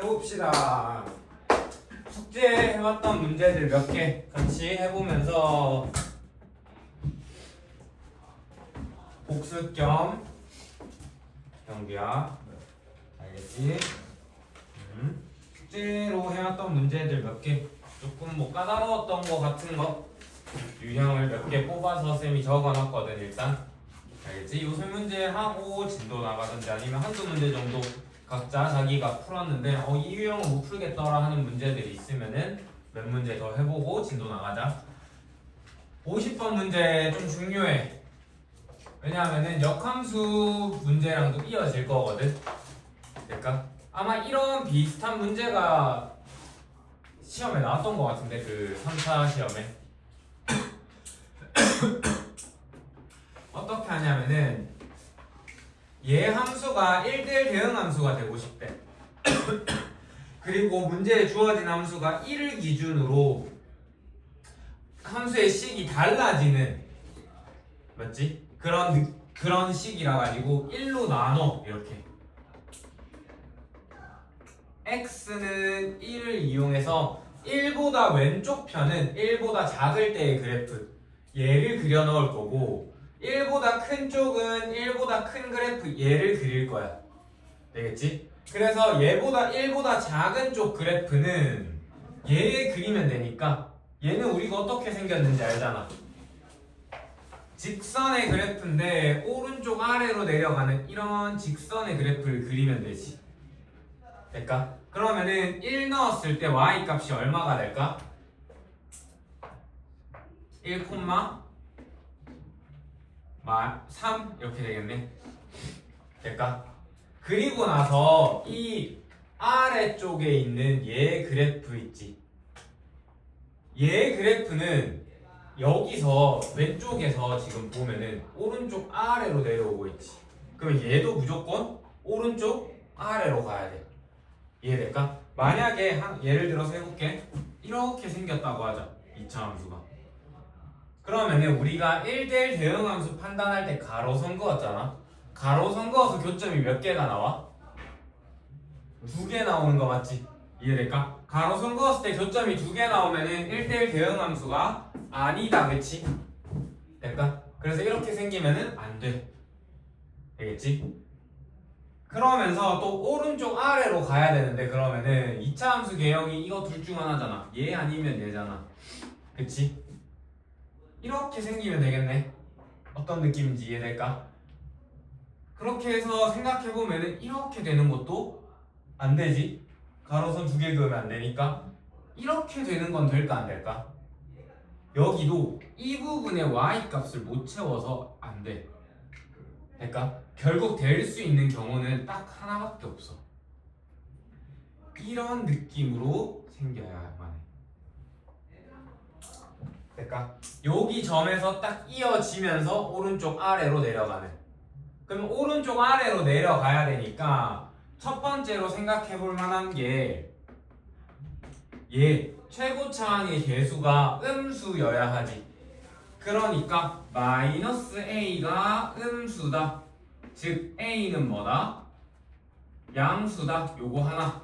해봅시다. 숙제 해왔던 문제들 몇 개 같이 해보면서 복습 겸 경기야. 알겠지? 숙제로 해왔던 문제들 몇 개 조금 뭐 까다로웠던 거 같은 거 유형을 몇 개 뽑아서 쌤이 적어놨거든. 일단 알겠지? 요술 문제 하고 진도 나가든지 아니면 한두 문제 정도 각자 자기가 풀었는데 이 유형은 못 풀겠더라 하는 문제들이 있으면은 몇 문제 더 해보고 진도 나가자. 50번 문제 좀 중요해. 왜냐하면은 역함수 문제랑도 이어질 거거든. 그러니까 아마 이런 비슷한 문제가 시험에 나왔던 것 같은데 그 3차 시험에 어떻게 하냐면은 얘 함수가 1대1 대응 함수가 되고 싶대. 그리고 문제에 주어진 함수가 1을 기준으로 함수의 식이 달라지는 맞지? 그런 식이라 가지고 1로 나눠 이렇게. x는 1을 이용해서 1보다 왼쪽 편은 1보다 작을 때의 그래프 얘를 그려 넣을 거고 1보다 큰 쪽은 1보다 큰 그래프 얘를 그릴 거야. 되겠지? 그래서 얘보다 1보다 작은 쪽 그래프는 얘 그리면 되니까 얘는 우리가 어떻게 생겼는지 알잖아. 직선의 그래프인데 오른쪽 아래로 내려가는 이런 직선의 그래프를 그리면 되지. 될까? 그러면은 1 넣었을 때 y 값이 얼마가 될까? 1, 3 이렇게 되겠네. 될까? 그리고 나서 이 아래쪽에 있는 얘 그래프 있지. 얘 그래프는 여기서 왼쪽에서 지금 보면은 오른쪽 아래로 내려오고 있지. 그럼 얘도 무조건 오른쪽 아래로 가야 돼. 이해될까? 만약에 예를 들어서 해볼게. 이렇게 생겼다고 하자. 2차 함수가. 그러면은 우리가 1대1 대응 함수 판단할 때 가로선 그었잖아. 가로선 그어서 교점이 몇 개가 나와? 2개 나오는 거 맞지? 이해될까? 가로선 그었을 때 교점이 2개 나오면은 1대1 대응 함수가 아니다. 그치? 될까? 그래서 이렇게 생기면은 안 돼. 되겠지? 그러면서 또 오른쪽 아래로 가야 되는데 그러면은 2차 함수 개형이 이거 둘 중 하나잖아. 얘 아니면 얘잖아. 그치? 이렇게 생기면 되겠네. 어떤 느낌인지 이해될까? 그렇게 해서 생각해보면은 이렇게 되는 것도 안 되지. 가로선 2개 그으면 안 되니까 이렇게 되는 건 될까 안 될까? 여기도 이 부분에 y 값을 못 채워서 안 돼. 될까? 결국 될 수 있는 경우는 딱 하나밖에 없어. 이런 느낌으로 생겨야만 해. 될까? 여기 점에서 딱 이어지면서 오른쪽 아래로 내려가는. 그럼 오른쪽 아래로 내려가야 되니까 첫 번째로 생각해 볼 만한 게 얘 최고차항의 개수가 음수여야 하지. 그러니까 마이너스 a가 음수다. 즉 a는 뭐다? 양수다. 요거 하나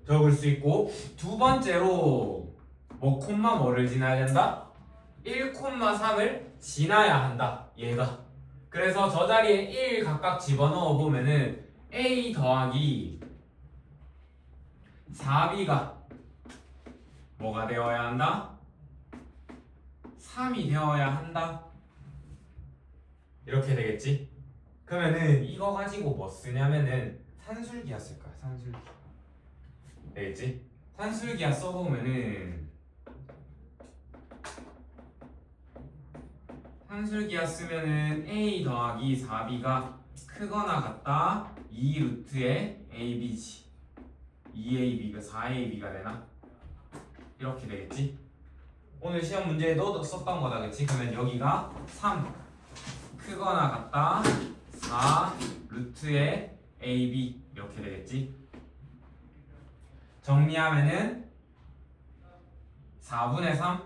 적을 수 있고, 두 번째로 뭐 콤마 뭐를 지나야 된다? 1,3을 지나야 한다. 얘가. 그래서 저 자리에 1 각각 집어넣어 보면은 a 더하기 4b가 뭐가 되어야 한다? 3이 되어야 한다. 이렇게 되겠지? 그러면은 이거 가지고 뭐 쓰냐면은 산술기하 쓸 거야. 산술기. 되겠지? 산술기하 써보면은 산술기하 쓰면은 a 더하기 4b가 크거나 같다 2 루트의 ab지. 2ab가 4ab가 되나? 이렇게 되겠지? 오늘 시험 문제에도 썼던 거다. 그치? 그러면 여기가 3 크거나 같다 4 루트의 ab 이렇게 되겠지? 정리하면은 4분의 3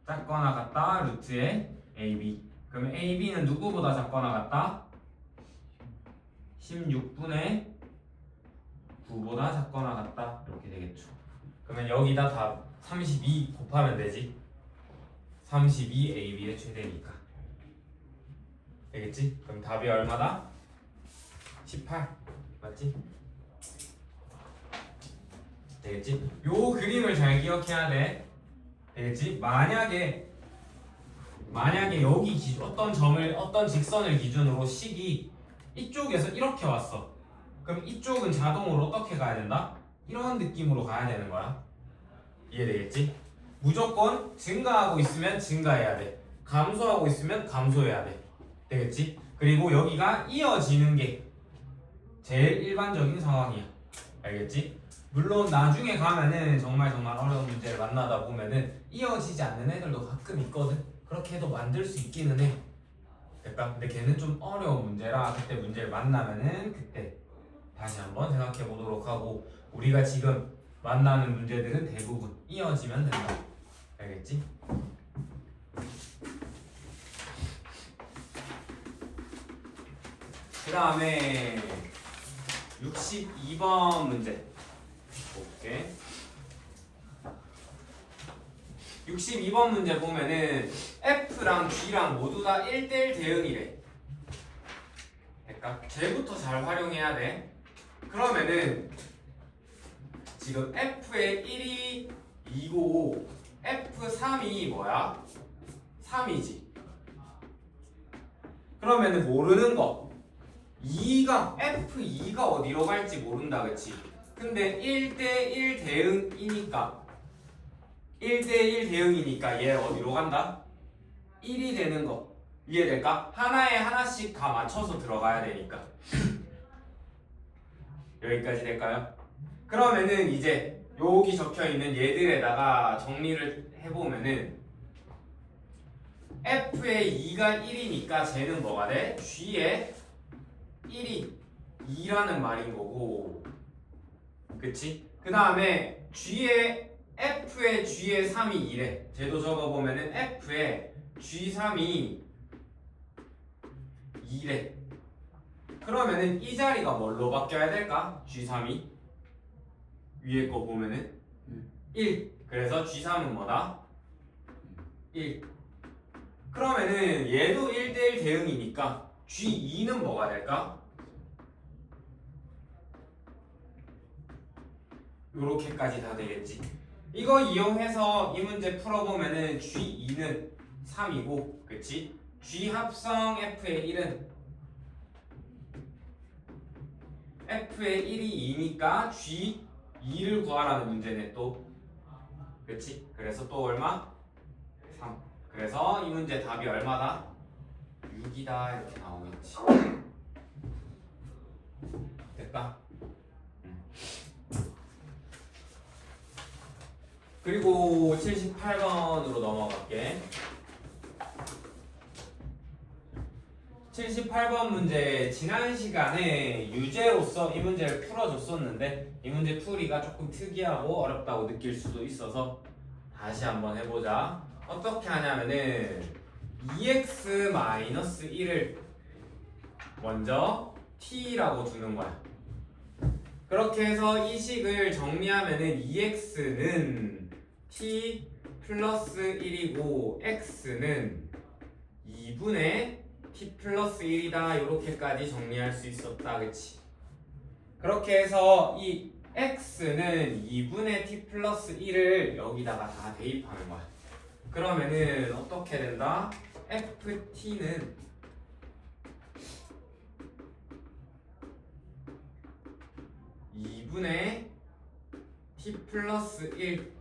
작거나 같다 루트의 ab. 그러면 ab는 누구보다 작거나 같다? 16분의 9보다 작거나 같다 이렇게 되겠죠. 그러면 여기다 다 32 곱하면 되지. 32 AB의 최대니까 되겠지? 그럼 답이 얼마다? 18 맞지? 되겠지? 요 그림을 잘 기억해야 돼. 되겠지? 만약에 여기 기준 어떤 직선을 기준으로 식이 이쪽에서 이렇게 왔어. 그럼 이쪽은 자동으로 어떻게 가야 된다? 이런 느낌으로 가야 되는 거야. 이해되겠지? 무조건 증가하고 있으면 증가해야 돼. 감소하고 있으면 감소해야 돼. 되겠지? 그리고 여기가 이어지는 게 제일 일반적인 상황이야. 알겠지? 물론 나중에 가면은 정말 어려운 문제를 만나다 보면은 이어지지 않는 애들도 가끔 있거든. 그렇게 해도 만들 수 있기는 해. 됐다? 근데 걔는 좀 어려운 문제라 그때 문제를 만나면은 그때 다시 한번 생각해 보도록 하고, 우리가 지금 만나는 문제들은 대부분 이어지면 된다. 알겠지? 그 다음에 62번 문제 볼게. 62번 문제 보면은 F랑 G랑 모두 다 1대1 대응이래. 그러니까 쟤부터 잘 활용해야 돼. 그러면은 지금 F의 1이 2고 F3이 뭐야? 3이지. 그러면은 모르는 거 2가 F2가 어디로 갈지 모른다, 그치? 근데 1대1 대응이니까 1대1 대응이니까 얘 어디로 간다? 1이 되는 거 이해될까? 하나에 하나씩 다 맞춰서 들어가야 되니까. 여기까지 될까요? 그러면은 이제 여기 적혀있는 얘들에다가 정리를 해보면은 F의 2가 1이니까 쟤는 뭐가 돼? G의 1이 2라는 말인 거고, 그치? 그 다음에 F의 G의 3이 2래. 쟤도 적어보면은 F의 G3이 2래. 그러면은 이 자리가 뭘로 바뀌어야 될까? G3이 위에 거 보면은 1. 그래서 G3은 뭐다? 1. 그러면은 얘도 1대1 대응이니까 G2는 뭐가 될까? 요렇게까지 다 되겠지. 이거 이용해서 이 문제 풀어보면은 G2는 3이고, 그치? G 합성 F의 1은 F의 1이 2니까 G2를 구하라는 문제네 또. 그치? 그래서 또 얼마? 3. 그래서 이 문제 답이 얼마다? 6이다 이렇게 나오겠지. 됐다? 그리고 78번으로 넘어갈게. 78번 문제, 지난 시간에 유제로서 이 문제를 풀어줬었는데 이 문제 풀이가 조금 특이하고 어렵다고 느낄 수도 있어서 다시 한번 해보자. 어떻게 하냐면은 2x-1을 먼저 t라고 두는 거야. 그렇게 해서 이 식을 정리하면은 2x는 t 플러스 1이고 x는 2분의 t 플러스 1이다. 이렇게까지 정리할 수 있었다, 그치? 그렇게 해서 이 x는 2분의 t 플러스 1을 여기다가 다 대입하는 거야. 그러면은 어떻게 된다? ft는 2분의 t 플러스 1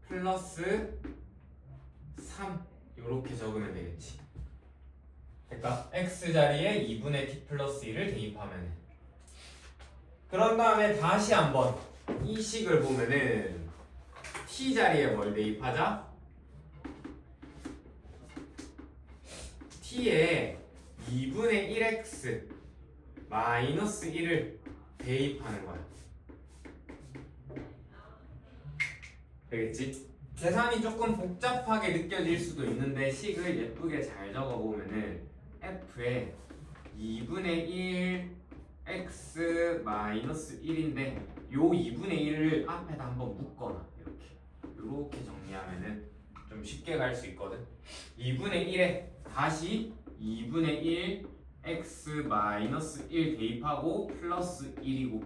플러스 3 이렇게 적으면 되겠지. 그러니까 x 자리에 2분의 t 플러스 1을 대입하면 해. 그런 다음에 다시 한번 이 식을 보면은 t 자리에 뭘 대입하자? t에 2분의 1x 마이너스 1을 대입하는 거야. 되겠지? 계산이 조금 복잡하게 느껴질 수도 있는데 식을 예쁘게 잘 적어보면은 f에 2분의 1 x 마이너스 1인데 요 2분의 1을 앞에다 한번 묶거나 이렇게 정리하면은 좀 쉽게 갈 수 있거든. 2분의 1에 다시 2분의 1 x 마이너스 1 대입하고 플러스 1이고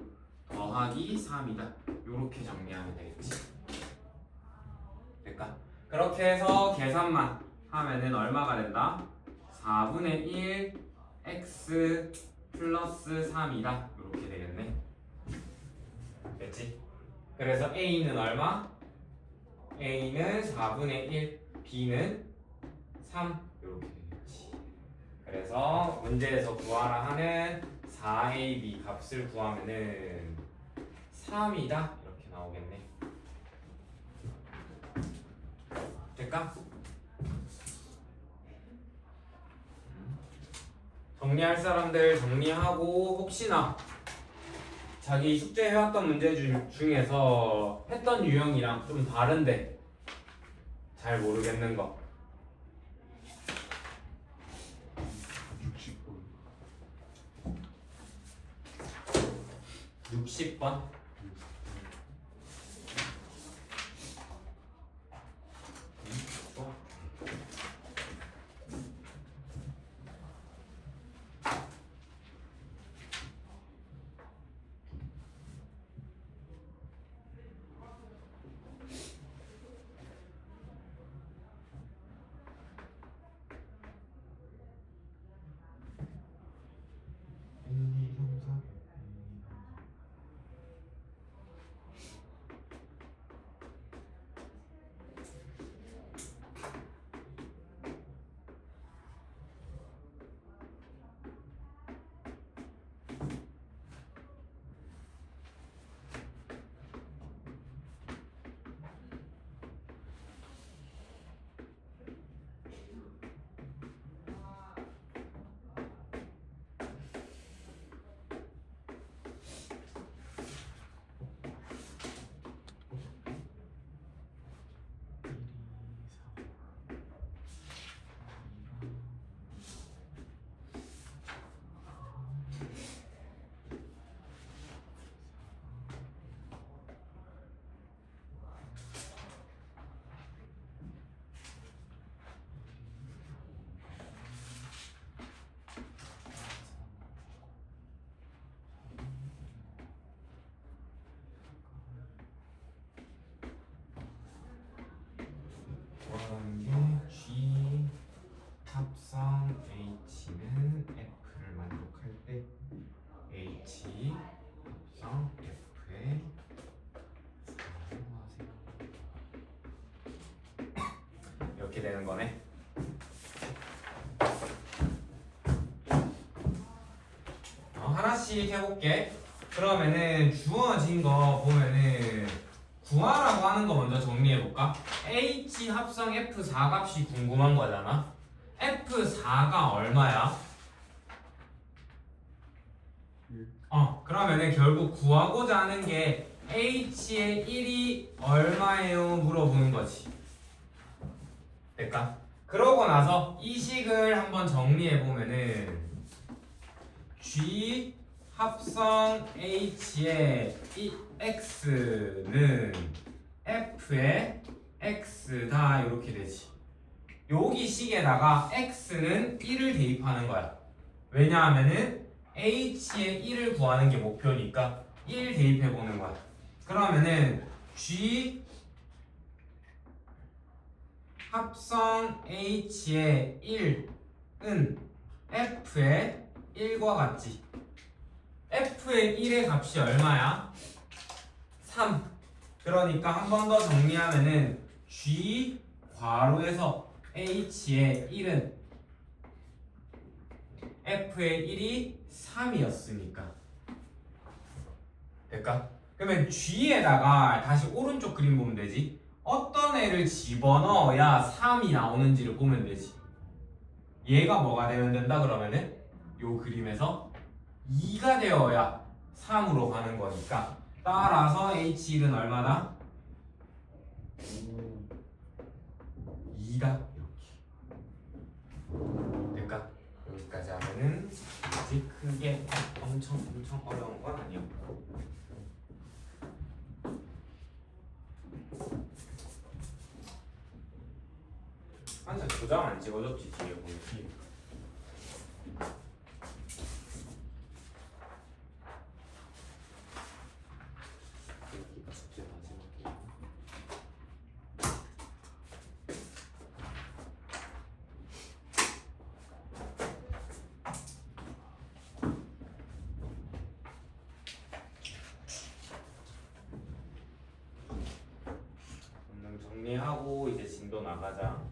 더하기 3이다. 이렇게 정리하면 되겠지. 될까? 그렇게 해서 계산만 하면은 얼마가 된다? 4분의 1 x 플러스 3이다. 이렇게 되겠네. 됐지? 그래서 A는 얼마? A는 4분의 1, B는 3 이렇게 되겠지. 그래서 문제에서 구하라 하는 4AB 값을 구하면은 3이다 이렇게 나오겠네. 될까? 정리할 사람들 정리하고 혹시나 자기 숙제 해왔던 문제 중에서 했던 유형이랑 좀 다른데 잘 모르겠는 거 60번 구하는 게 G 합성 H는 F를 만족할 때 H 합성 F의 4하세요. 이렇게 되는 거네. 하나씩 해볼게. 그러면은 주어진 거 보면은 구하라고 하는 거 먼저 정리해볼까? H 합성 F4 값이 궁금한 거잖아. F4가 얼마야? 그러면은 결국 구하고자 하는 게 H의 1이 얼마예요? 물어보는 거지. 될까? 그러고 나서 이 식을 한번 정리해보면은 G 합성 H의 X는 F의 X다 이렇게 되지. 여기 식에다가 X는 1을 대입하는 거야. 왜냐하면은 H의 1을 구하는 게 목표니까 1 대입해보는 거야. 그러면은 G 합성 H의 1은 F의 1과 같지. F의 1의 값이 얼마야? 3. 그러니까 한 번 더 정리하면은 G 괄호에서 H의 1은 F의 1이 3이었으니까 될까? 그러면 G에다가 다시 오른쪽 그림 보면 되지. 어떤 애를 집어넣어야 3이 나오는지를 보면 되지. 얘가 뭐가 되면 된다 그러면은 요 그림에서 2가 되어야 3으로 가는 거니까 따라서 H1은 얼마다? 2다 이렇게 될까? 여기까지 하면은 되겠지? 그게 엄청 어려운 건 아니었고. 완전 도장 안 찍어줬지 뒤에 보면. 여기가 숙제 마지막이야. 오늘 정리하고 이제 진도 나가자.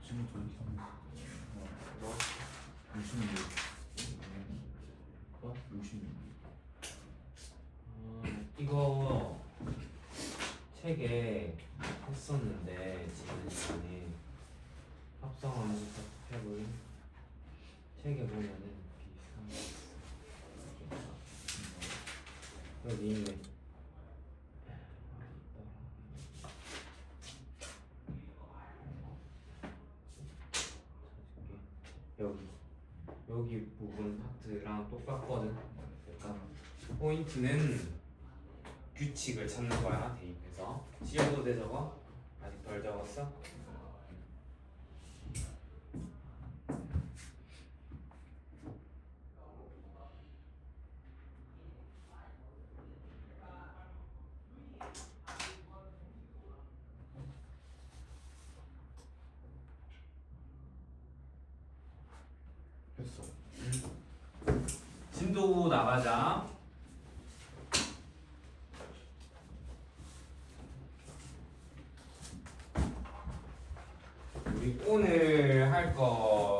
지금 저 이렇게 하면 뭐? 66 66 이거 책에 했었는데 지난 시간에 합성함수 탑탭을 책에 보면은 비슷한 거 있어. 여기 있네. 여기 부분 파트랑 똑같거든. 그러니까 포인트는 규칙을 찾는 거야. 대입해서 지워도 돼 저거? 아직 덜 적었어? 했어. 진도 나가자. 우리 오늘 할 거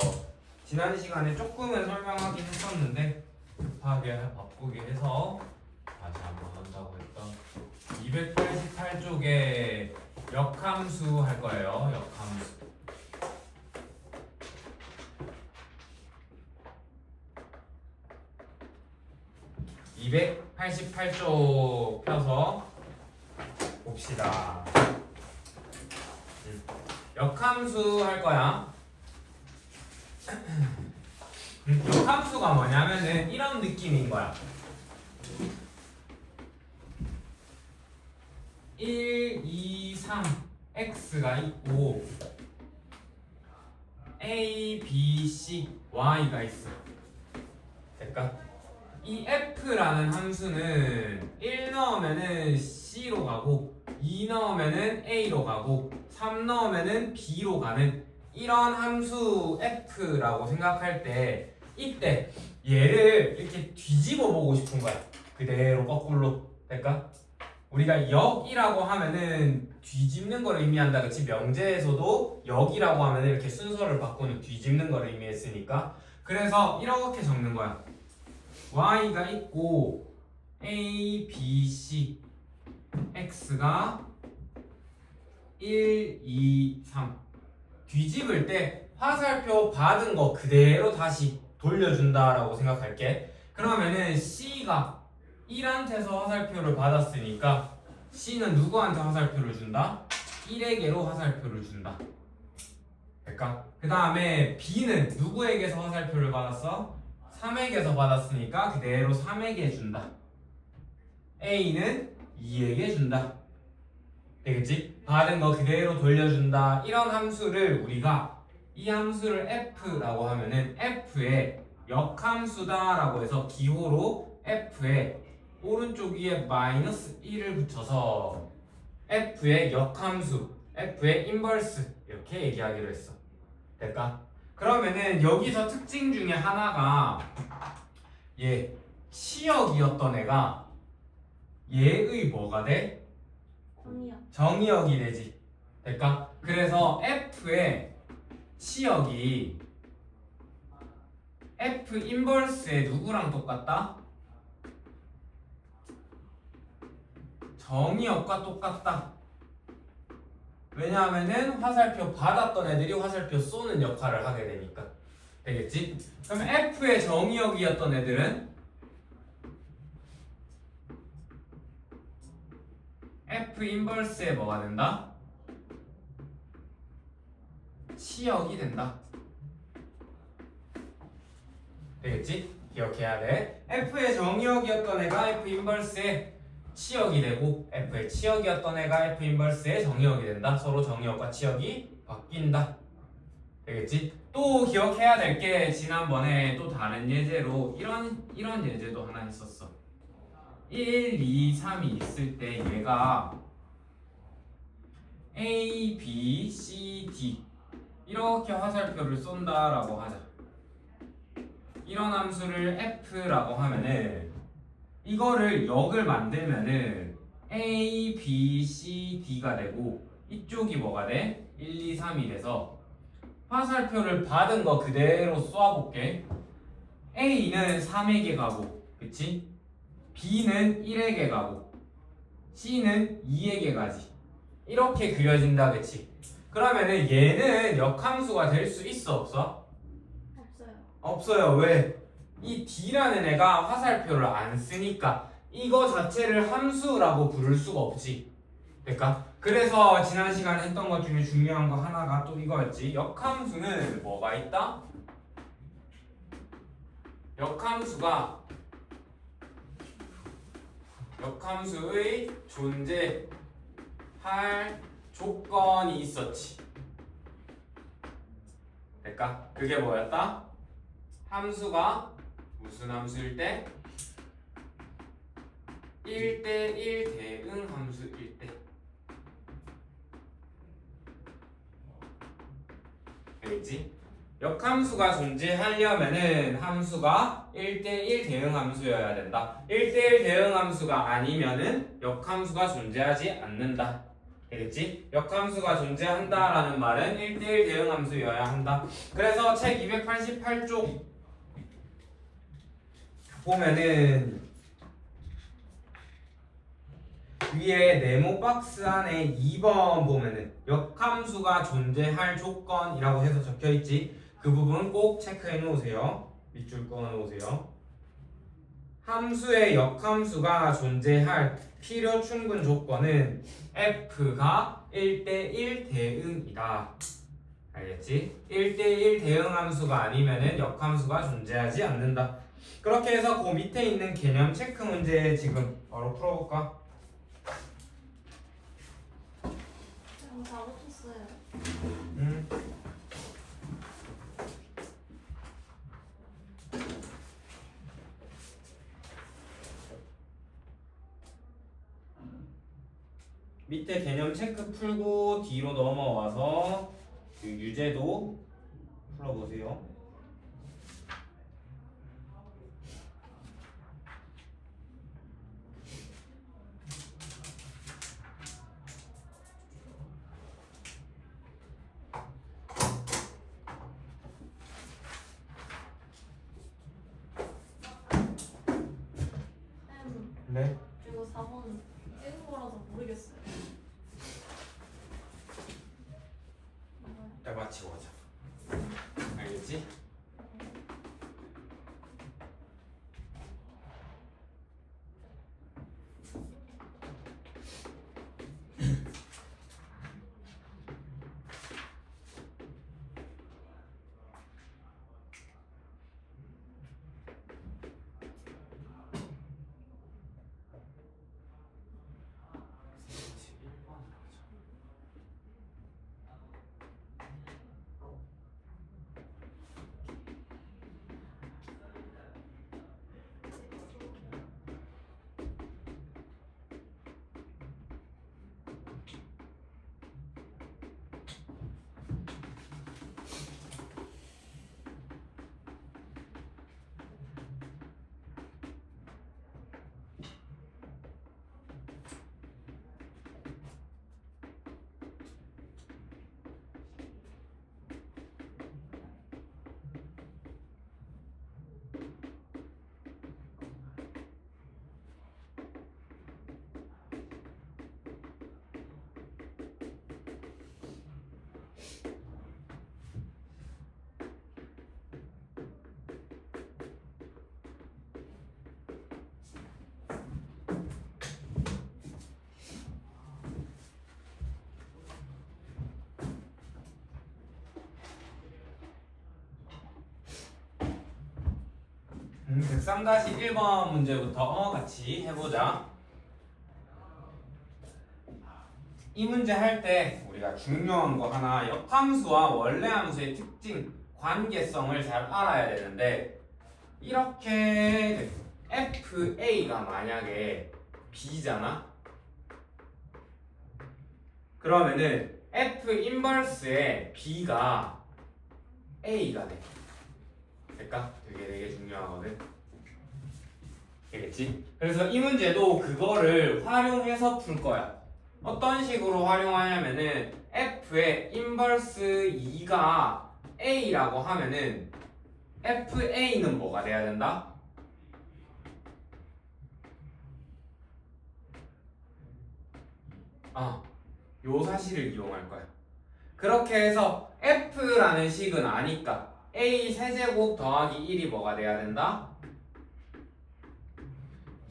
지난 시간에 조금은 설명하긴 했었는데 급하게 바꾸게 해서 다시 한번 한다고 했던 288쪽에 역함수 할 거예요. 역함수. (288쪽) 펴서 봅시다. 역함수 할 거야. 역함수가 뭐냐면은 이런 느낌인 거야. 1, 2, 3 x가 있고 a, b, c, y가 있어. 될까? 이 f라는 함수는 1 넣으면은 c로 가고 2 넣으면은 a로 가고 3 넣으면은 b로 가는 이런 함수 f라고 생각할 때 이때 얘를 이렇게 뒤집어 보고 싶은 거야. 그대로 거꾸로. 될까? 우리가 역이라고 하면은 뒤집는 거를 의미한다. 그치? 명제에서도 역이라고 하면은 이렇게 순서를 바꾸는 뒤집는 거를 의미했으니까. 그래서 이렇게 적는 거야. y가 있고 a, b, c x가 1, 2, 3 뒤집을 때 화살표 받은 거 그대로 다시 돌려준다라고 생각할게. 그러면은 C가 1한테서 화살표를 받았으니까 C는 누구한테 화살표를 준다? 1에게로 화살표를 준다. 될까? 그 다음에 B는 누구에게서 화살표를 받았어? 3에게서 받았으니까 그대로 3에게 준다. A는 2에게 준다. 되겠지? 받은 거 그대로 돌려준다. 이런 함수를 우리가 이 함수를 f라고 하면은 f의 역함수다 라고 해서 기호로 f의 오른쪽 위에 -1을 붙여서 f의 역함수, f의 인버스 이렇게 얘기하기로 했어. 될까? 그러면은 여기서 특징 중에 하나가 얘 치역이었던 애가 얘의 뭐가 돼? 정의역이 되지. 될까? 그래서 f의 치역이 f 인버스의 누구랑 똑같다? 정의역과 똑같다. 왜냐하면은 화살표 받았던 애들이 화살표 쏘는 역할을 하게 되니까. 되겠지? 그럼 f의 정의역이었던 애들은 f 인버스에 뭐가 된다? 치역이 된다. 되겠지? 기억해야 돼. F의 정의역이었던 애가 F 인버스의 치역이 되고 F의 치역이었던 애가 F 인버스의 정의역이 된다. 서로 정의역과 치역이 바뀐다. 되겠지? 또 기억해야 될 게 지난번에 또 다른 예제로 이런 예제도 하나 있었어. 1, 2, 3이 있을 때 얘가 A, B, C, D 이렇게 화살표를 쏜다라고 하자. 이런 함수를 F라고 하면은 이거를 역을 만들면은 A, B, C, D가 되고 이쪽이 뭐가 돼? 1, 2, 3이 돼서 화살표를 받은 거 그대로 쏘아볼게. A는 3에게 가고, 그치? B는 1에게 가고, C는 2에게 가지. 이렇게 그려진다, 그치? 그러면은 얘는 역함수가 될 수 있어, 없어? 없어요. 없어요. 왜? 이 D라는 애가 화살표를 안 쓰니까 이거 자체를 함수라고 부를 수가 없지. 그러니까 그래서 지난 시간에 했던 것 중에 중요한 거 하나가 또 이거였지. 역함수는 뭐가 있다? 역함수의 존재할 조건이 있었지. 그러니까 그게 뭐였다? 함수가 무슨 함수일 때? 1대1 대응 함수일 때. 알겠지? 역함수가 존재하려면은 함수가 1대1 대응 함수여야 된다. 1대1 대응 함수가 아니면은 역함수가 존재하지 않는다. 알겠지? 역함수가 존재한다라는 말은 1대1 대응 함수여야 한다. 그래서 책 288쪽 보면은 위에 네모 박스 안에 2번 보면은 역함수가 존재할 조건이라고 해서 적혀 있지. 그 부분 꼭 체크해 놓으세요. 밑줄 그어 놓으세요. 함수의 역함수가 존재할 필요 충분 조건은 F가 1대1 대응이다. 알겠지? 1대1 대응 함수가 아니면은 역함수가 존재하지 않는다. 그렇게 해서 그 밑에 있는 개념 체크 문제 지금 바로 풀어볼까? 다 붙었어요. 밑에 개념 체크 풀고 뒤로 넘어와서 그 유제도 풀어보세요. 네. 그리고 4번 찍은 거라서 모르겠어요. 딱 마치고 가자. 알겠지? 103-1번 문제부터 같이 해보자. 이 문제 할 때 우리가 중요한 거 하나, 역함수와 원래함수의 특징, 관계성을 잘 알아야 되는데, 이렇게 FA가 만약에 B잖아? 그러면은 F 인버스의 B가 A가 돼. 될까? 되게 중요하거든. 되겠지? 그래서 이 문제도 그거를 활용해서 풀 거야. 어떤 식으로 활용하냐면은 F의 인버스 2가 A라고 하면은 FA는 뭐가 돼야 된다? 요 사실을 이용할 거야. 그렇게 해서 F라는 식은 아니까 A 세제곱 더하기 1이 뭐가 돼야 된다?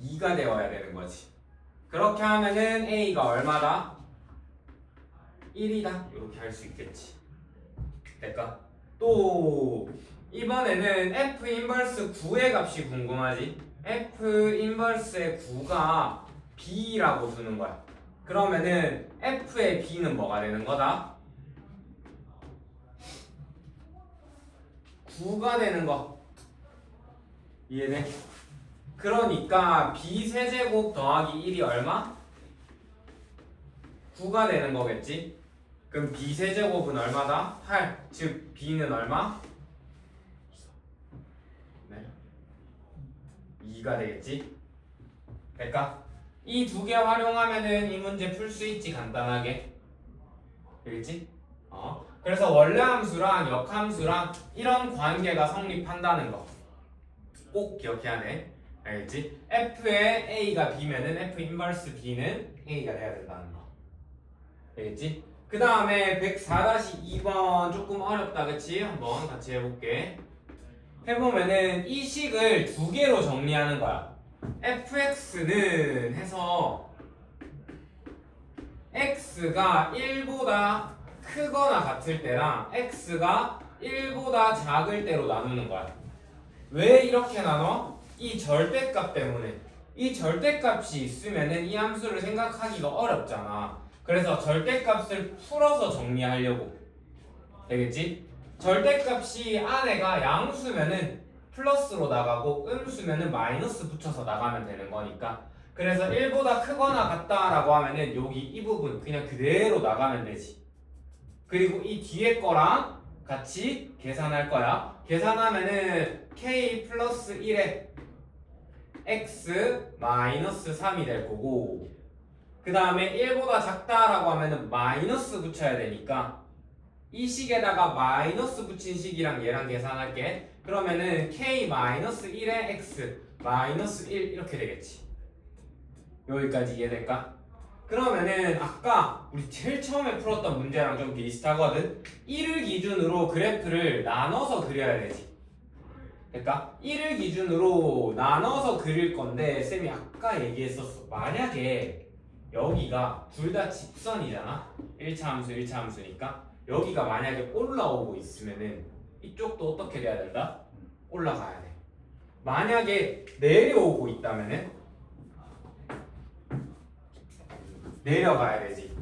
2가 되어야 되는 거지. 그렇게 하면은 A가 얼마다? 1이다. 이렇게 할 수 있겠지. 될까? 또 이번에는 F 인버스 9의 값이 궁금하지? F 인버스의 9가 B라고 두는 거야. 그러면은 F의 B는 뭐가 되는 거다? 9가 되는 거. 이해돼? 그러니까 B 세제곱 더하기 1이 얼마? 9가 되는 거겠지? 그럼 B 세제곱은 얼마다? 8. 즉 B는 얼마? 네. 2가 되겠지? 될까? 이 두 개 활용하면은 이 문제 풀 수 있지, 간단하게. 되겠지? 그래서 원래함수랑 역함수랑 이런 관계가 성립한다는 거 꼭 기억해야 돼. 알겠지? F의 A가 B면은 F 인버스 B는 A가 돼야 된다는 거. 알겠지? 그 다음에 104-2번 조금 어렵다, 그치? 한번 같이 해볼게. 해보면은 이 식을 두 개로 정리하는 거야. fx는 해서 x가 1보다 크거나 같을 때랑 x가 1보다 작을 때로 나누는 거야. 왜 이렇게 나눠? 이 절대값 때문에. 이 절대값이 있으면은 이 함수를 생각하기가 어렵잖아. 그래서 절대값을 풀어서 정리하려고. 되겠지? 절대값이 안에가 양수면은 플러스로 나가고 음수면은 마이너스 붙여서 나가면 되는 거니까. 그래서 1보다 크거나 같다라고 하면은 여기 이 부분 그냥 그대로 나가면 되지. 그리고 이 뒤에 거랑 같이 계산할 거야. 계산하면은 k 플러스 1에 x 마이너스 3이 될 거고, 그 다음에 1보다 작다라고 하면은 마이너스 붙여야 되니까 이 식에다가 마이너스 붙인 식이랑 얘랑 계산할게. 그러면은 k 마이너스 1에 x 마이너스 1 이렇게 되겠지. 여기까지 이해될까? 그러면은 아까 우리 제일 처음에 풀었던 문제랑 좀 비슷하거든. 1을 기준으로 그래프를 나눠서 그려야 되지. 그러니까 1을 기준으로 나눠서 그릴 건데 쌤이 아까 얘기했었어. 만약에 여기가 둘 다 직선이잖아. 1차 함수 1차 함수니까 여기가 만약에 올라오고 있으면은 이쪽도 어떻게 돼야 된다? 올라가야 돼. 만약에 내려오고 있다면은 내려가야 되지.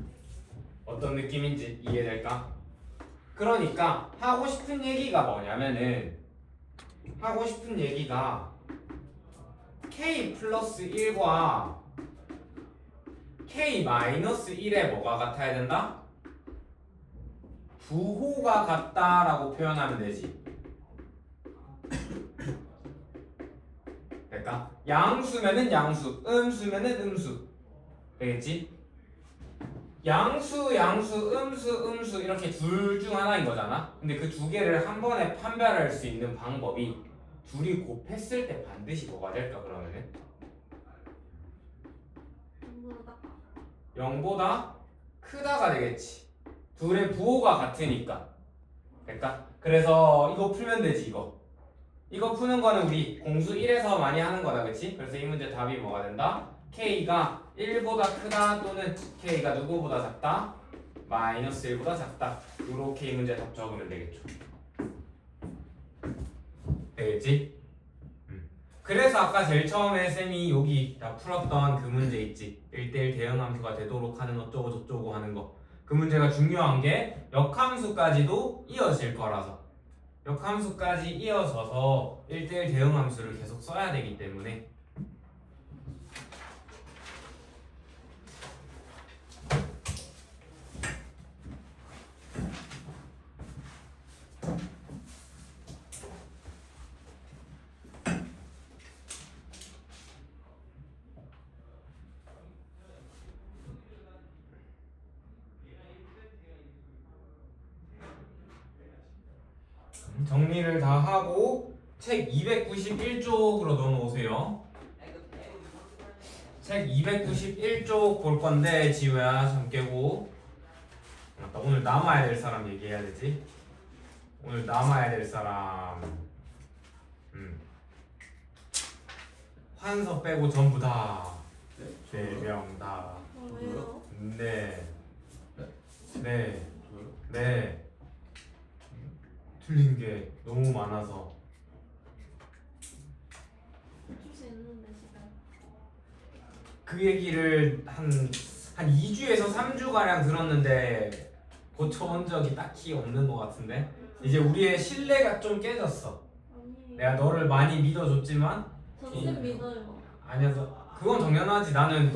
어떤 느낌인지 이해될까? 그러니까 하고 싶은 얘기가 뭐냐면은, 하고 싶은 얘기가 k 플러스 1과 k 마이너스 1에 뭐가 같아야 된다? 부호가 같다라고 표현하면 되지. 그러니까 양수면은 양수, 음수면은 음수. 되겠지? 양수, 음수 이렇게 둘 중 하나인 거잖아. 근데 그 두 개를 한 번에 판별할 수 있는 방법이 둘이 곱했을 때 반드시 뭐가 될까 그러면은? 0보다 크다가 되겠지. 둘의 부호가 같으니까. 될까? 그래서 이거 풀면 되지, 이거 푸는 거는 우리 공수 1에서 많이 하는 거다, 그치? 그래서 이 문제 답이 뭐가 된다? K가 1보다 크다 또는 K가 누구보다 작다? 마이너스 1보다 작다. 요렇게 이 문제 답 적으면 되겠죠. 되겠지? 그래서 아까 제일 처음에 쌤이 여기 다 풀었던 그 문제 있지. 1대1 대응함수가 되도록 하는 어쩌고 저쩌고 하는 거. 그 문제가 중요한 게 역함수까지도 이어질 거라서. 역함수까지 이어져서 1대1 대응함수를 계속 써야 되기 때문에. 정리를 다 하고 책 291쪽으로 넘어오세요. 책 291쪽 볼 건데 지우야 잠 깨고. 맞다, 오늘 남아야 될 사람 얘기해야 되지. 오늘 남아야 될 사람. 환서 빼고 전부 다. 네 명 다. 왜요? 네. 네? 네. 저요? 네. 틀린 게 너무 많아서. 고칠 수 있는데 지금. 그 얘기를 한 2주에서 3주가량 들었는데 고쳐온 적이 딱히 없는 것 같은데 이제 우리의 신뢰가 좀 깨졌어. 아니. 내가 너를 많이 믿어줬지만 저는 믿어요. 아니야, 그건 당연하지. 나는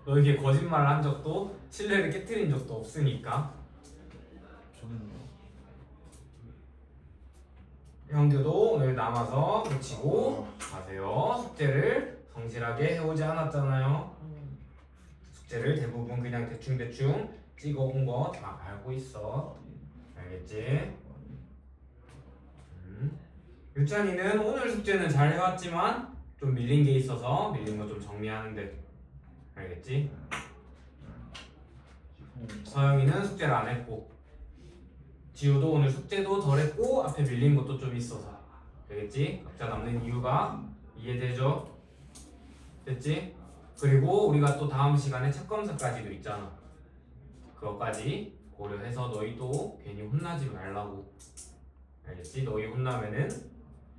너에게 거짓말을 한 적도 신뢰를 깨뜨린 적도 없으니까. 저는요. 형규도 오늘 남아서 고치고 가세요. 숙제를 성실하게 해오지 않았잖아요. 숙제를 대부분 그냥 대충 찍어온 거 다 알고 있어. 알겠지? 유찬이는 오늘 숙제는 잘 해왔지만 좀 밀린 게 있어서 밀린 거 좀 정리하는데. 알겠지? 서영이는 숙제를 안 했고 지우도 오늘 숙제도 덜 했고 앞에 밀린 것도 좀 있어서. 알겠지? 각자 남는 이유가 이해되죠? 됐지? 그리고 우리가 또 다음 시간에 책검사까지도 있잖아. 그것까지 고려해서 너희도 괜히 혼나지 말라고. 알겠지? 너희 혼나면은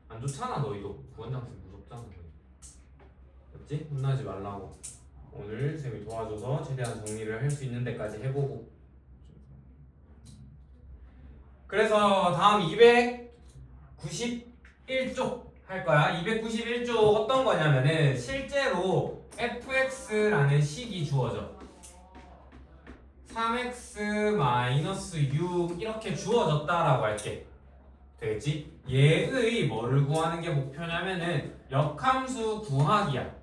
안 좋잖아. 너희도 부원장쌤 무섭잖아. 됐지? 혼나지 말라고. 오늘 쌤이 도와줘서 최대한 정리를 할 수 있는 데까지 해보고. 그래서 다음 291쪽 할 거야. 291쪽 어떤 거냐면은 실제로 fx라는 식이 주어져. 3x-6 이렇게 주어졌다라고 할게. 되겠지? 얘의 뭐를 구하는 게 목표냐면은 역함수 구하기야.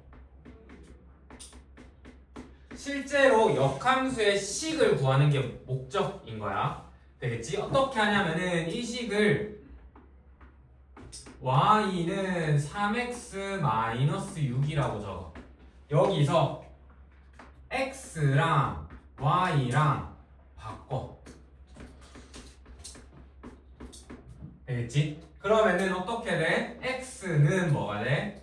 실제로 역함수의 식을 구하는 게 목적인 거야. 되겠지? 어떻게 하냐면은 이 식을 y는 3x-6이라고 적어. 여기서 x랑 y랑 바꿔. 되겠지? 그러면은 어떻게 돼? x는 뭐가 돼?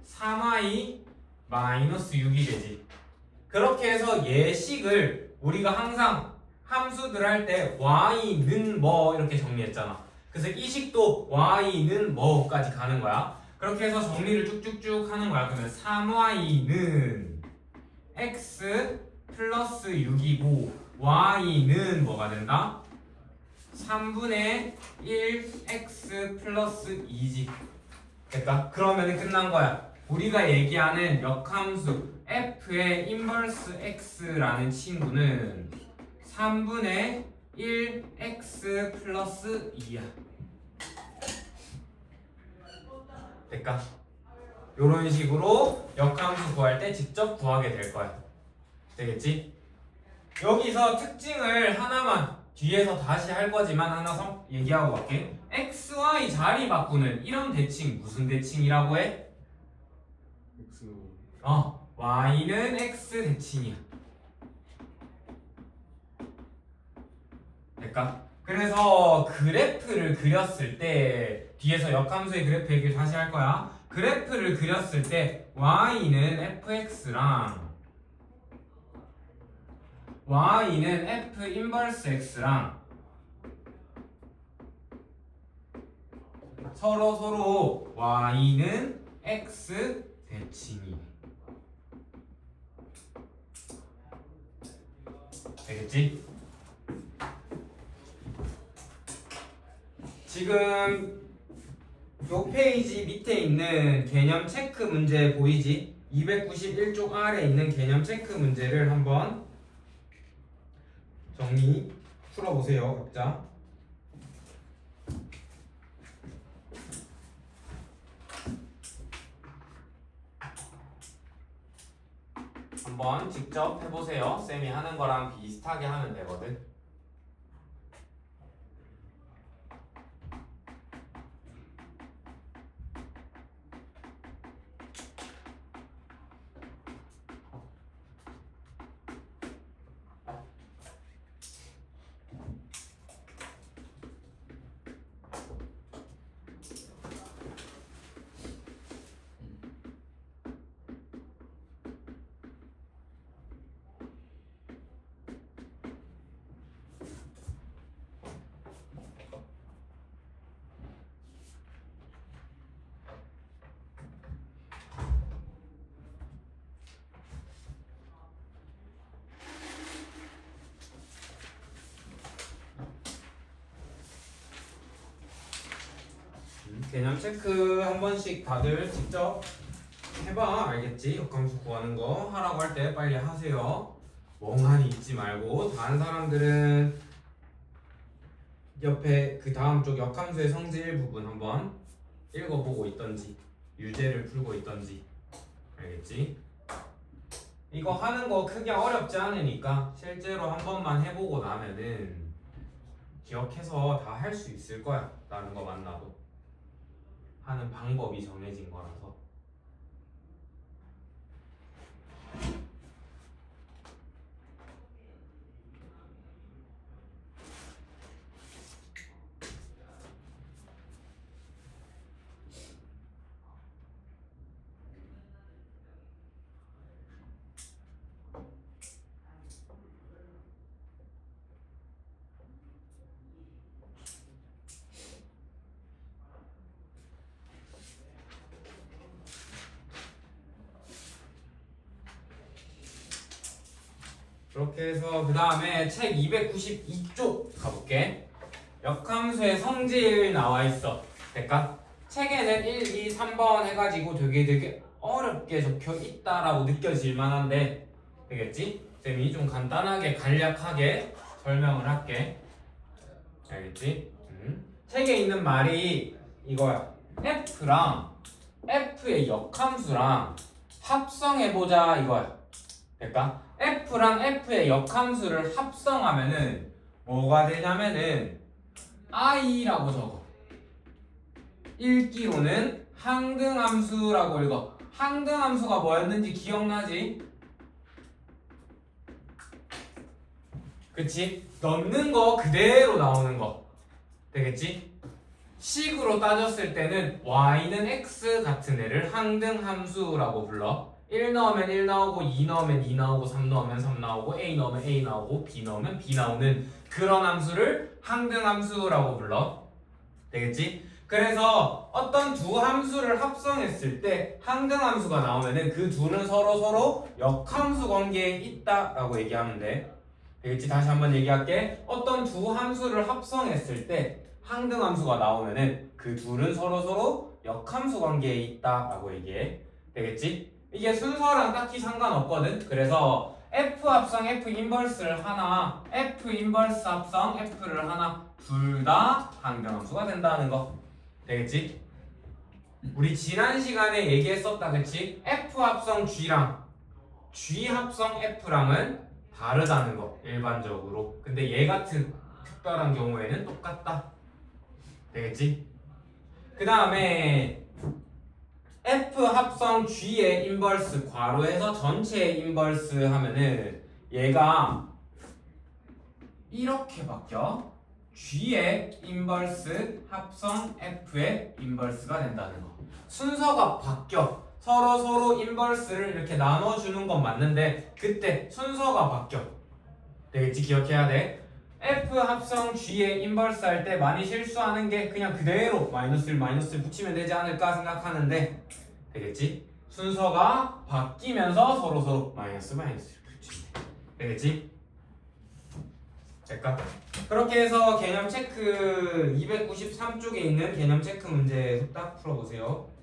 3y-6이 되지. 그렇게 해서 예식을 우리가 항상 함수들 할 때 y는 뭐 이렇게 정리했잖아. 그래서 이 식도 y는 뭐까지 가는 거야. 그렇게 해서 정리를 쭉쭉쭉 하는 거야. 그러면 3y는 x 플러스 6이고 y는 뭐가 된다? 3분의 1x 플러스 2지. 됐다? 그러면 끝난 거야. 우리가 얘기하는 역함수 f의 인버스 x라는 친구는 3분의 1x 플러스 2야. 될까? 이런 식으로 역함수 구할 때 직접 구하게 될 거야. 되겠지? 여기서 특징을 하나만 뒤에서 다시 할 거지만 하나 얘기하고 갈게. x, y 자리 바꾸는 이런 대칭 무슨 대칭이라고 해? X. y는 x 대칭이야. 될까? 그래서 그래프를 그렸을 때 뒤에서 역함수의 그래프 얘기를 다시 할 거야. 그래프를 그렸을 때 y는 fx랑 y는 f 인버스 x랑 서로 y는 x 대칭이네. 되겠지? 지금 요 페이지 밑에 있는 개념 체크 문제 보이지? 291쪽 아래 있는 개념 체크 문제를 한번 정리 풀어보세요, 각자. 한번 직접 해보세요. 쌤이 하는 거랑 비슷하게 하면 되거든. 개념 체크 한 번씩 다들 직접 해봐. 알겠지? 역함수 구하는 거 하라고 할 때 빨리 하세요. 멍하니 있지 말고. 다른 사람들은 옆에 그 다음 쪽 역함수의 성질 부분 한번 읽어보고 있던지 유제를 풀고 있던지. 알겠지? 이거 하는 거 크게 어렵지 않으니까 실제로 한 번만 해보고 나면은 기억해서 다 할 수 있을 거야. 다른 거 만나도. 하는 방법이 정해진 거라서. 그렇게 해서 그 다음에 책 292쪽 가볼게. 역함수의 성질 나와 있어. 될까? 책에는 1, 2, 3번 해가지고 되게 어렵게 적혀 있다라고 느껴질 만한데 되겠지? 쌤이 좀 간단하게 간략하게 설명을 할게. 알겠지? 책에 있는 말이 이거야. F랑 F의 역함수랑 합성해보자 이거야. 될까? F랑 F의 역함수를 합성하면은 뭐가 되냐면은 I라고 적어. 읽기로는 항등함수라고 읽어. 항등함수가 뭐였는지 기억나지? 그치? 넣는 거 그대로 나오는 거. 되겠지? 식으로 따졌을 때는 y는 x 같은 애를 항등함수라고 불러. 1 넣으면 1 나오고 2 넣으면 2 나오고 3 넣으면 3 나오고 a 넣으면 a 나오고 b 넣으면 b 나오는 그런 함수를 항등함수라고 불러. 되겠지? 그래서 어떤 두 함수를 합성했을 때 항등함수가 나오면은 그 둘은 서로 역함수 관계에 있다라고 얘기하면 돼. 되겠지? 다시 한번 얘기할게. 어떤 두 함수를 합성했을 때 항등함수가 나오면은 그 둘은 서로 역함수 관계에 있다라고 얘기해. 되겠지? 이게 순서랑 딱히 상관없거든. 그래서 F 합성 F 인버스를 하나, F 인버스 합성 F를 하나, 둘 다 항등함수가 된다는 거. 되겠지? 우리 지난 시간에 얘기했었다, 그치? F 합성 G랑 G 합성 F랑은 다르다는 거, 일반적으로. 근데 얘 같은 특별한 경우에는 똑같다. 되겠지? 그 다음에 F 합성 G의 인버스 괄호에서 전체의 인버스 하면은 얘가 이렇게 바뀌어. G의 인버스 합성 F의 인버스가 된다는 거. 순서가 바뀌어. 서로 인버스를 이렇게 나눠주는 건 맞는데 그때 순서가 바뀌어. 되겠지? 기억해야 돼. F 합성 G의 인버스 할 때 많이 실수하는 게 그냥 그대로 마이너스를 붙이면 되지 않을까 생각하는데 되겠지? 순서가 바뀌면서 서로 마이너스 마이너스를 붙이면 돼. 되겠지? 될까? 그렇게 해서 개념 체크 293쪽에 있는 개념 체크 문제 딱 풀어보세요.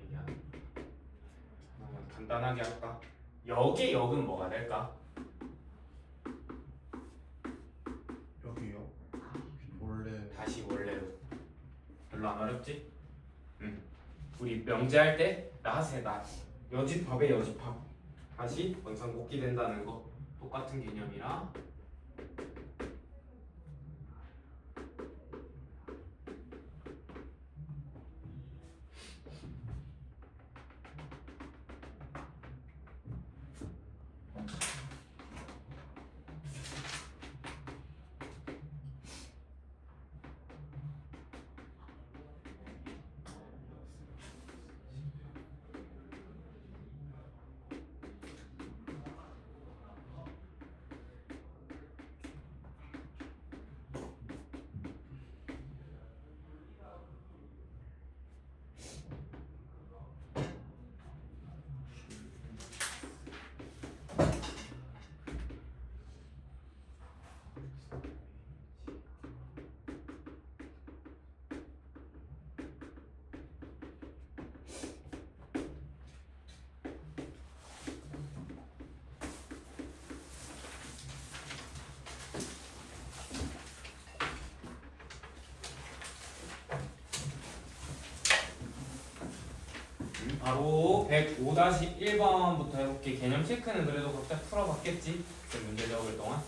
얘기하네. 간단하게 할까? 역의 역은 뭐가 될까? 여기요. 원래 다시 원래로. 별로 안 어렵지? 응. 우리 명제할 때 낫에 낫. 여집합에 여집합. 다시 원상복귀 된다는 거 똑같은 개념이라. 바로 105-1번부터 해볼게. 개념 체크는 그래도 각자 풀어봤겠지? 문제 적을 동안.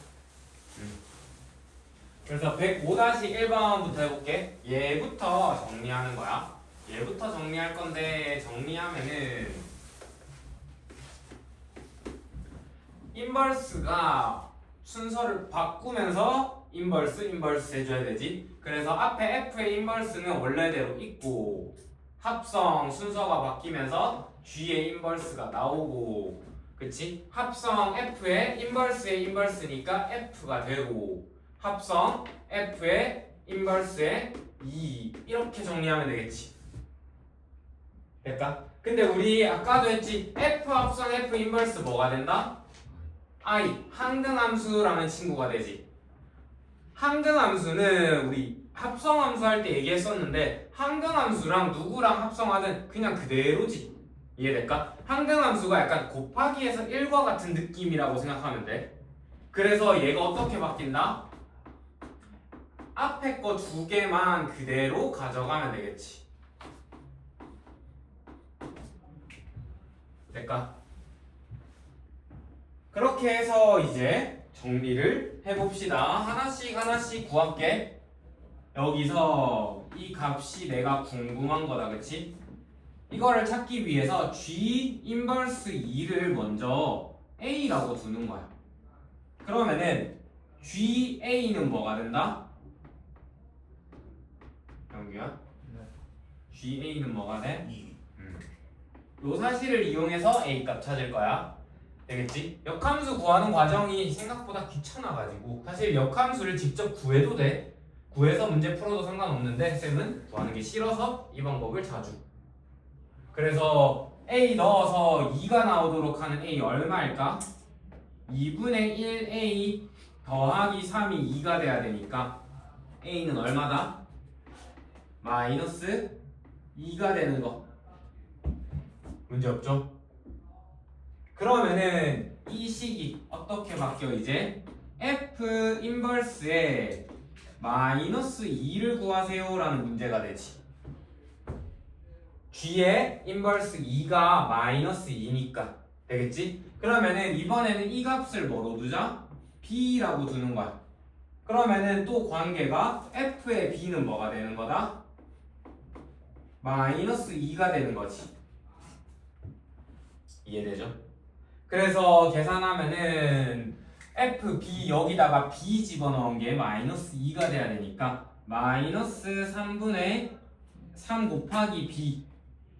그래서 105-1번부터 해볼게. 얘부터 정리하는 거야. 얘부터 정리할 건데 정리하면은 인버스가 순서를 바꾸면서 인버스 해줘야 되지. 그래서 앞에 F의 인버스는 원래대로 있고 합성 순서가 바뀌면서 G의 인버스가 나오고, 그치? 합성 F의 인버스의 인버스니까 F가 되고, 합성 F의 인버스의 2 이렇게 정리하면 되겠지. 될까? 근데 우리 아까도 했지. F 합성 F 인버스 뭐가 된다? I 항등함수라는 친구가 되지. 항등함수는 우리 합성함수 할 때 얘기했었는데 항등함수랑 누구랑 합성하든 그냥 그대로지. 이해될까? 항등함수가 약간 곱하기에서 1과 같은 느낌이라고 생각하면 돼. 그래서 얘가 어떻게 바뀐다? 앞에 거 두 개만 그대로 가져가면 되겠지. 될까? 그렇게 해서 이제 정리를 해봅시다. 하나씩 구할게. 여기서 이 값이 내가 궁금한 거다, 그치? 이거를 찾기 위해서 G 인버스 2를 먼저 A라고 두는 거야. 그러면은 GA는 뭐가 된다? 영규야? 네. GA는 뭐가 돼? 2. 요 사실을 이용해서 A 값 찾을 거야. 되겠지? 역함수 구하는 과정이 생각보다 귀찮아가지고 사실 역함수를 직접 구해도 돼. 구해서 문제 풀어도 상관없는데 쌤은 구하는 게 싫어서 이 방법을 자주. 그래서 A 넣어서 2가 나오도록 하는 A 얼마일까? 2분의 1A 더하기 3이 2가 돼야 되니까 A는 얼마다? 마이너스 2가 되는 거. 문제 없죠? 그러면은 이 식이 어떻게 바뀌어 이제? F 인버스에 마이너스 2를 구하세요라는 문제가 되지. G의 인버스 2가 마이너스 2니까 되겠지? 그러면은 이번에는 이 값을 뭐로 두자? B라고 두는 거야. 그러면은 또 관계가 F의 B는 뭐가 되는 거다? 마이너스 2가 되는 거지. 이해되죠? 그래서 계산하면은 FB 여기다가 B 집어넣은 게 마이너스 2가 돼야 되니까 마이너스 3분의 3 곱하기 B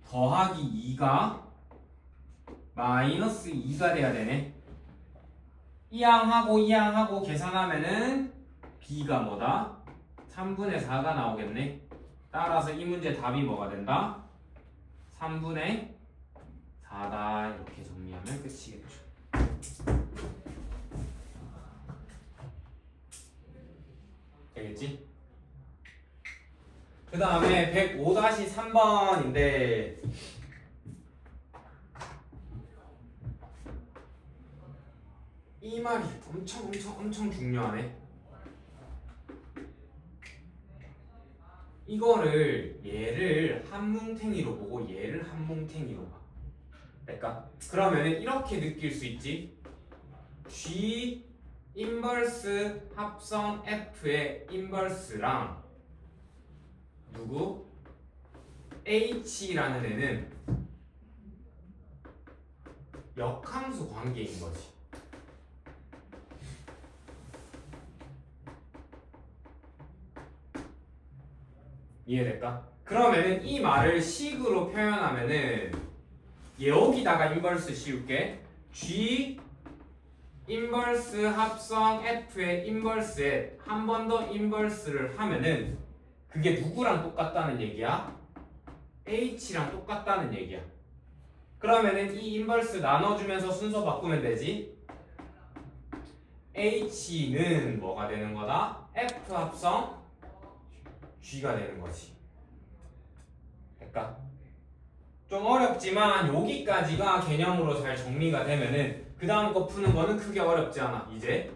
더하기 2가 마이너스 2가 돼야 되네. 이항하고 계산하면은 B가 뭐다? 3분의 4가 나오겠네. 따라서 이 문제 답이 뭐가 된다? 3분의 4다. 이렇게 정리하면 끝이겠죠. 되겠지? 그 다음에 105-3번인데 이 말이 엄청 중요하네. 이거를 얘를 한뭉탱이로 보고 얘를 한뭉탱이로 봐. 그러니까 그러면은 이렇게 느낄 수 있지. G 인버스 합성 F의 인버스랑 누구? H라는 애는 역함수 관계인 거지. 이해될까? 그러면은 이 말을 식으로 표현하면은 여기다가 인버스 씌울게. G 인버스 합성 F의 인버스에 한 번 더 인버스를 하면은 그게 누구랑 똑같다는 얘기야? H랑 똑같다는 얘기야. 그러면은 이 인버스 나눠주면서 순서 바꾸면 되지. H는 뭐가 되는 거다? F 합성 G가 되는 거지. 그러니까 좀 어렵지만 여기까지가 개념으로 잘 정리가 되면은 그 다음 거 푸는 거는 크게 어렵지 않아. 이제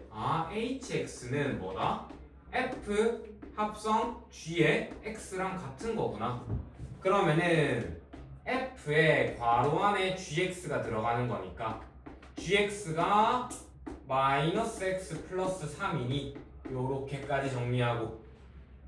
HX는 뭐다? F 합성 G의 X랑 같은 거구나. 그러면은 F의 괄호 안에 GX가 들어가는 거니까 GX가 마이너스 X 플러스 3이니 요렇게까지 정리하고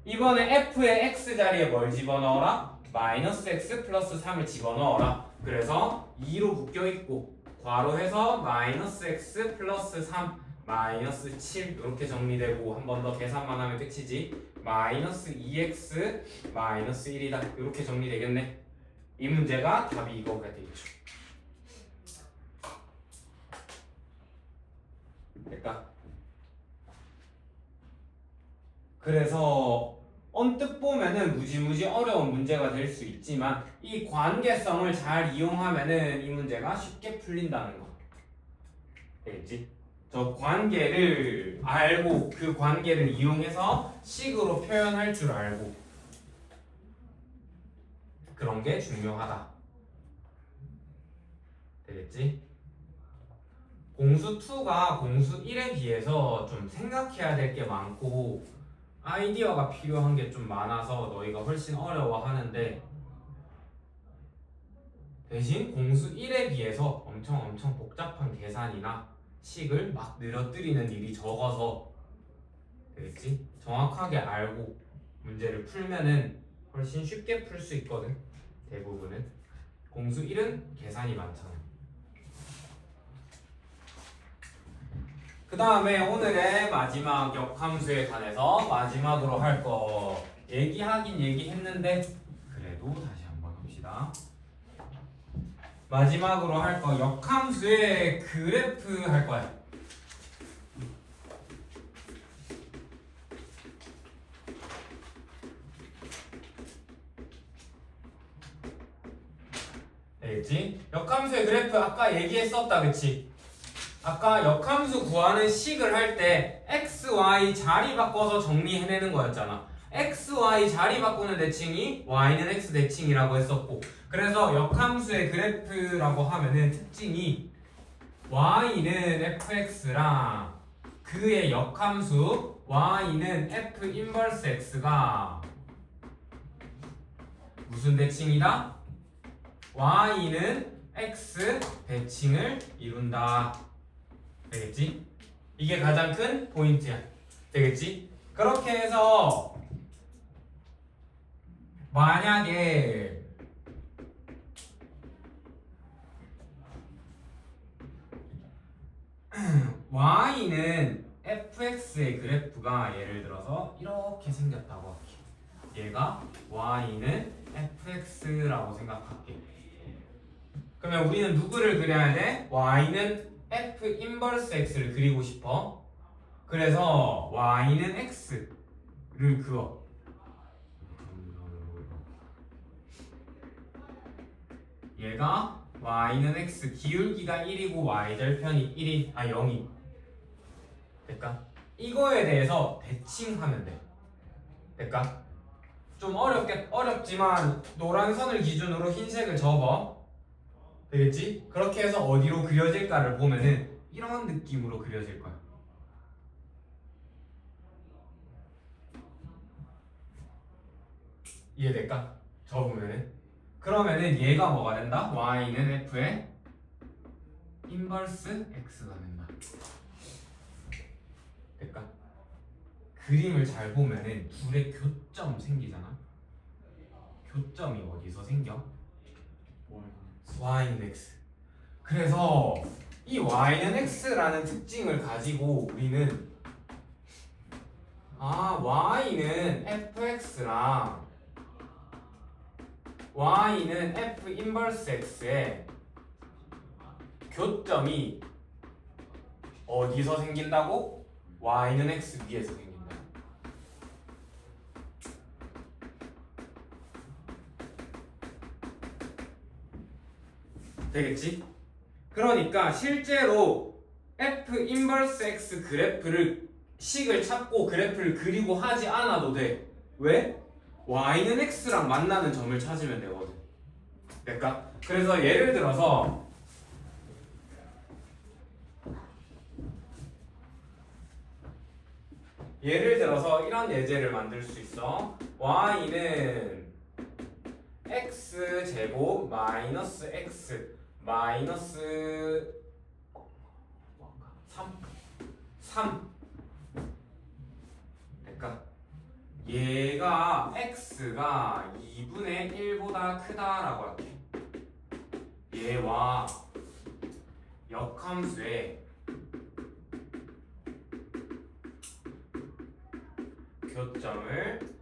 이번에 F의 X 자리에 뭘 집어넣어라? 마이너스 X 플러스 3을 집어넣어라. 그래서 2로 묶여있고 괄호해서 마이너스 X 플러스 3 마이너스 7 이렇게 정리되고 한 번 더 계산만 하면 끝이지. 마이너스 2x 마이너스 1이다. 이렇게 정리되겠네. 이 문제가 답이 이거가 되겠죠. 될까? 그래서 언뜻 보면은 무지무지 어려운 문제가 될 수 있지만 이 관계성을 잘 이용하면은 이 문제가 쉽게 풀린다는 거. 되겠지? 저 관계를 알고 그 관계를 이용해서 식으로 표현할 줄 알고 그런 게 중요하다. 되겠지? 공수 2가 공수 1에 비해서 좀 생각해야 될 게 많고 아이디어가 필요한 게 좀 많아서 너희가 훨씬 어려워하는데 대신 공수 1에 비해서 엄청 복잡한 계산이나 식을 막 늘어뜨리는 일이 적어서 되겠지? 정확하게 알고 문제를 풀면은 훨씬 쉽게 풀 수 있거든. 대부분은 공수 1은 계산이 많잖아. 그 다음에 오늘의 마지막 역함수에 관해서 마지막으로 할 거 얘기하긴 얘기했는데 그래도 다시 한번 합시다. 마지막으로 할 거 역함수의 그래프 할 거야. 되겠지? 역함수의 그래프 아까 얘기했었다, 그치? 아까 역함수 구하는 식을 할 때 x, y 자리 바꿔서 정리해내는 거였잖아. x, y 자리 바꾸는 대칭이 y는 x 대칭이라고 했었고 그래서 역함수의 그래프라고 하면은 특징이 y는 fx랑 그의 역함수 y는 f 인버스 x가 무슨 대칭이다? y는 x 대칭을 이룬다. 되겠지? 이게 가장 큰 포인트야. 되겠지? 그렇게 해서 만약에 y는 fx의 그래프가 예를 들어서 이렇게 생겼다고 할게. 얘가 y는 fx라고 생각할게. 그러면 우리는 누구를 그려야 돼? y는 f 인버스 x를 그리고 싶어. 그래서 y는 x를 그어. 얘가 y는 x 기울기가 1이고 y절편이 0이 될까? 이거에 대해서 대칭하면 돼. 될까? 좀 어렵지만 노란 선을 기준으로 흰색을 접어. 되겠지? 그렇게 해서 어디로 그려질까를 보면은 이런 느낌으로 그려질 거야. 이해될까? 접으면은 그러면은 얘가 뭐가 된다? y는 f의 인버스 x가 된다. 될까? 그림을 잘 보면은 둘의 교점 생기잖아. 교점이 어디서 생겨? y는 x. 그래서 이 y는 x라는 특징을 가지고 우리는 y는 fx랑 y는 f 인버스 x의 교점이 어디서 생긴다고? y는 x 위에서 생긴다. 되겠지? 그러니까 실제로 f 인버스 x 그래프를 식을 찾고 그래프를 그리고 하지 않아도 돼. 왜? y는 x랑 만나는 점을 찾으면 되거든. 될까? 그래서 예를 들어서 이런 예제를 만들 수 있어. y는 x 제곱 마이너스 x 마이너스 3 그러니까 얘가 x가 2분의 1보다 크다라고 할게. 얘와 역함수의 교점을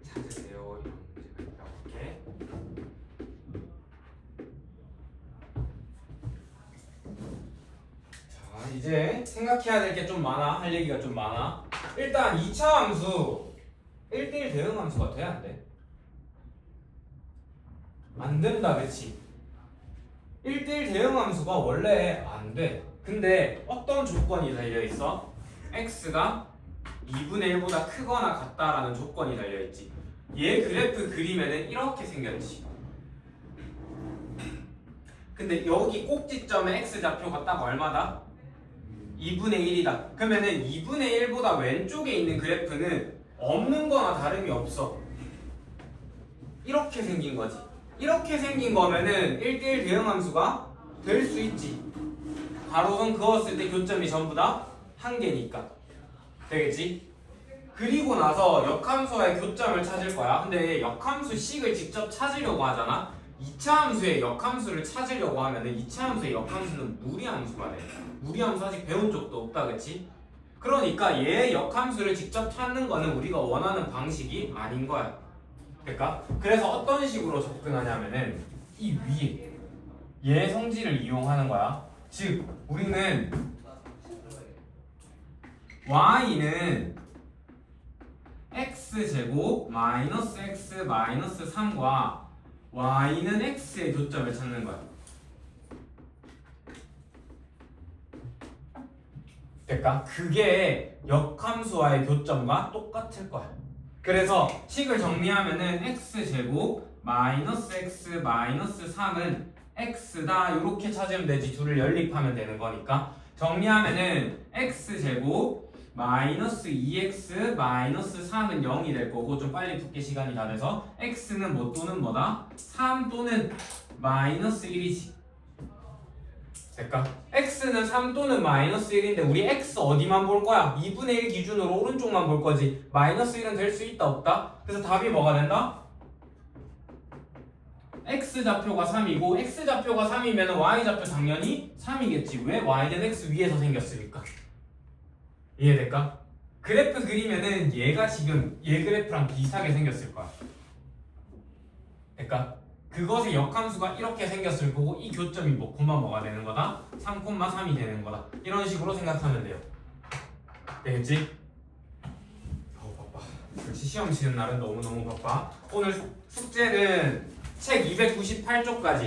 찾으세요. 이런 문제가 있다고 할게. 자, 이제 생각해야 될 게 좀 많아. 할 얘기가 좀 많아. 일단 2차 함수 1대1 대응 함수가 돼야 안 돼? 안 된다, 그치? 1대1 대응 함수가 원래 안 돼. 근데 어떤 조건이 달려 있어? x가 2분의 1보다 크거나 같다라는 조건이 달려 있지. 얘 그래프 그리면은 이렇게 생겼지. 근데 여기 꼭지점에 x 좌표가 딱 얼마다? 2분의 1이다. 그러면은 2분의 1보다 왼쪽에 있는 그래프는 없는 거나 다름이 없어. 이렇게 생긴 거지. 이렇게 생긴 거면은 1대1 대응 함수가 될 수 있지. 가로선 그었을 때 교점이 전부 다 한 개니까. 되겠지? 그리고 나서 역함수와의 교점을 찾을 거야. 근데 역함수 식을 직접 찾으려고 하잖아. 2차 함수의 역함수를 찾으려고 하면은 2차 함수의 역함수는 무리함수가 돼. 무리함수 아직 배운 적도 없다, 그치? 그러니까 얘의 역함수를 직접 찾는 거는 우리가 원하는 방식이 아닌 거야. 그러니까 그래서 어떤 식으로 접근하냐면은 이 위에 얘 성질을 이용하는 거야. 즉 우리는 y는 x제곱 마이너스 x 마이너스 3과 y는 x의 교점을 찾는 거야. 그러니까 그게 역함수와의 교점과 똑같을 거야. 그래서 식을 정리하면은 x제곱 마이너스 x 마이너스 3은 x다 이렇게 찾으면 되지. 둘을 연립하면 되는 거니까. 정리하면은 x제곱 마이너스 2x 마이너스 3은 0이 될 거고, 좀 빨리 붙게 시간이 다 돼서 x는 뭐 또는 뭐다? 3 또는 마이너스 1이지. 될까? x는 3 또는 마이너스 1인데 우리 x 어디만 볼 거야? 2분의 1 기준으로 오른쪽만 볼 거지. 마이너스 1은 될 수 있다 없다? 그래서 답이 뭐가 된다? x좌표가 3이고 x좌표가 3이면 y좌표 당연히 3이겠지. 왜? y는 x 위에서 생겼으니까. 이해될까? 그래프 그리면은 얘가 지금 얘 그래프랑 비슷하게 생겼을 거야. 될까? 그것의 역함수가 이렇게 생겼을 거고 이 교점이 뭐 콤마 뭐가 되는 거다? 3,3이 되는 거다. 이런 식으로 생각하면 돼요. 되겠지? 바빠. 역시 시험 치는 날은 너무너무 바빠. 오늘 숙제는 책 298쪽까지